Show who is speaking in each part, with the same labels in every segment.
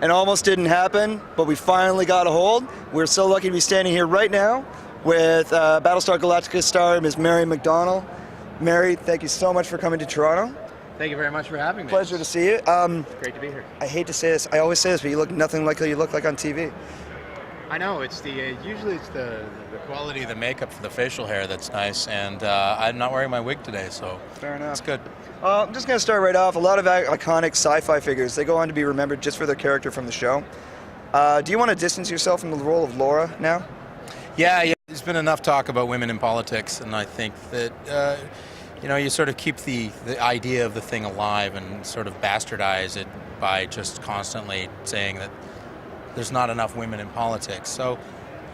Speaker 1: and almost didn't happen, but we finally got a hold. We're so lucky to be standing here right now with Battlestar Galactica star Ms. Mary McDonnell. Mary, thank you so much for coming to Toronto.
Speaker 2: Thank you very much for having me.
Speaker 1: Pleasure to see you.
Speaker 2: Great to be here.
Speaker 1: I hate to say this, I always say this, but you look nothing like you look like on TV.
Speaker 2: I know, it's usually it's the quality of the makeup for the facial hair that's nice, and I'm not wearing my wig today, so
Speaker 1: fair enough.
Speaker 2: It's good.
Speaker 1: I'm just going to start right off. A lot of iconic sci-fi figures, they go on to be remembered just for their character from the show. Do you want to distance yourself from the role of Laura now?
Speaker 2: Yeah, there's been enough talk about women in politics, and I think that you sort of keep the idea of the thing alive and sort of bastardize it by just constantly saying that there's not enough women in politics. So,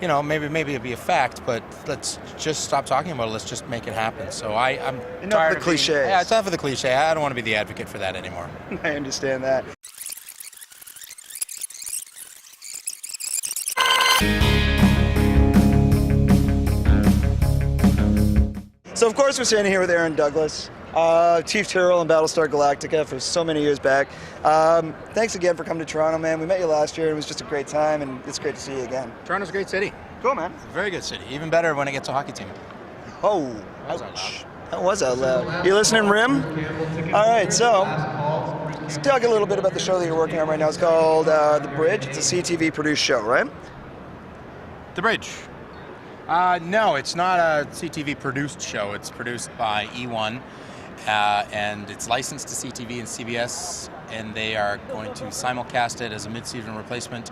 Speaker 2: maybe it'd be a fact, but let's just stop talking about it. Let's just make it happen. So I'm tired
Speaker 1: of the cliches.
Speaker 2: Yeah, it's enough of the cliche. I don't want to be the advocate for that anymore.
Speaker 1: I understand that. So of course we're standing here with Aaron Douglas, Chief Tyrrell in Battlestar Galactica for so many years back. Thanks again for coming to Toronto, man. We met you last year. It was just a great time, and it's great to see you again.
Speaker 2: Toronto's a great city.
Speaker 1: Cool, man.
Speaker 2: It's a very good city. Even better when it gets a hockey team.
Speaker 1: Oh, ouch. That was out loud. You listening, Rim? All right, so let's talk a little bit about the show that you're working on right now. It's called The Bridge. It's a CTV-produced show, right?
Speaker 2: The Bridge. No, it's not a CTV-produced show. It's produced by E1, and it's licensed to CTV and CBS, and they are going to simulcast it as a mid-season replacement.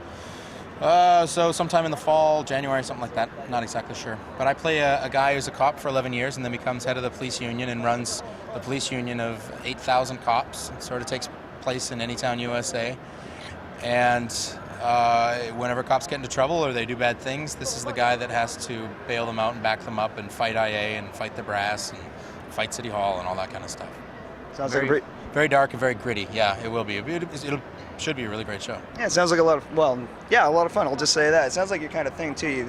Speaker 2: So sometime in the fall, January, something like that. Not exactly sure. But I play a guy who's a cop for 11 years and then becomes head of the police union and runs the police union of 8,000 cops. It sort of takes place in Anytown, USA. And whenever cops get into trouble or they do bad things, this is the guy that has to bail them out and back them up and fight IA and fight the brass and fight City Hall and all that kind of stuff.
Speaker 1: Sounds
Speaker 2: very, very dark and very gritty. Yeah, it will be. It should be a really great show.
Speaker 1: Yeah, it sounds like a lot of fun. I'll just say that. It sounds like your kind of thing too.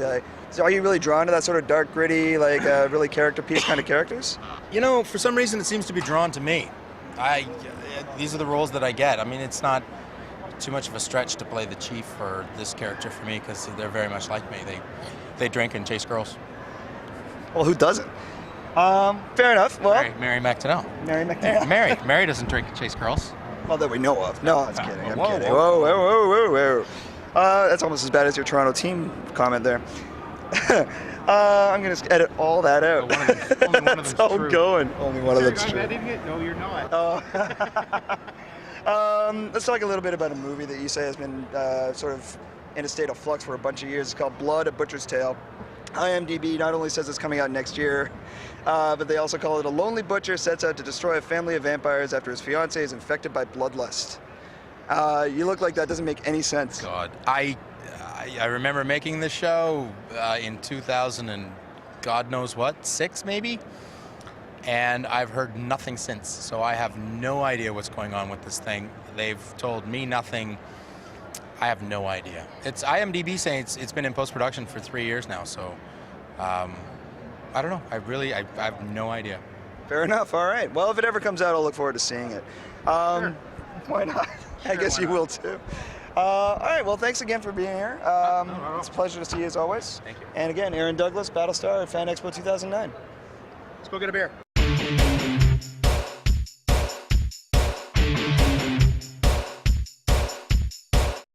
Speaker 1: So are you really drawn to that sort of dark, gritty, like really character piece kind of characters?
Speaker 2: For some reason it seems to be drawn to me. These are the roles that I get. I mean, it's not too much of a stretch to play the chief or this character for me because they're very much like me. They drink and chase girls.
Speaker 1: Well, who doesn't? Fair enough. Well,
Speaker 2: Mary McDonnell.
Speaker 1: Mary McDonnell.
Speaker 2: Mary doesn't drink and chase girls.
Speaker 1: Well, that we know of. No, I'm kidding. I'm kidding.
Speaker 2: Whoa.
Speaker 1: Whoa. That's almost as bad as your Toronto team comment there. I'm going to edit all that out.
Speaker 2: Only one of them's
Speaker 1: all
Speaker 2: true.
Speaker 1: Going. Only one of them's true.
Speaker 2: I'm editing it? No, you're not.
Speaker 1: Let's talk a little bit about a movie that you say has been sort of in a state of flux for a bunch of years. It's called Blood, A Butcher's Tale. IMDb not only says it's coming out next year, but they also call it a lonely butcher sets out to destroy a family of vampires after his fiancée is infected by bloodlust. You look like that doesn't make any sense.
Speaker 2: God, I remember making this show in 2000 and God knows what, 6 maybe? And I've heard nothing since, so I have no idea what's going on with this thing. They've told me nothing. I have no idea. It's IMDb saying it's been in post-production for 3 years now, so I don't know. I have no idea.
Speaker 1: Fair enough. All right. Well, if it ever comes out, I'll look forward to seeing it.
Speaker 2: Sure.
Speaker 1: Why not? I guess you will too. All right. Well, thanks again for being here. It's a pleasure to see you as always.
Speaker 2: Thank you.
Speaker 1: And again, Aaron Douglas, Battlestar at Fan Expo 2009.
Speaker 2: Let's go get a beer.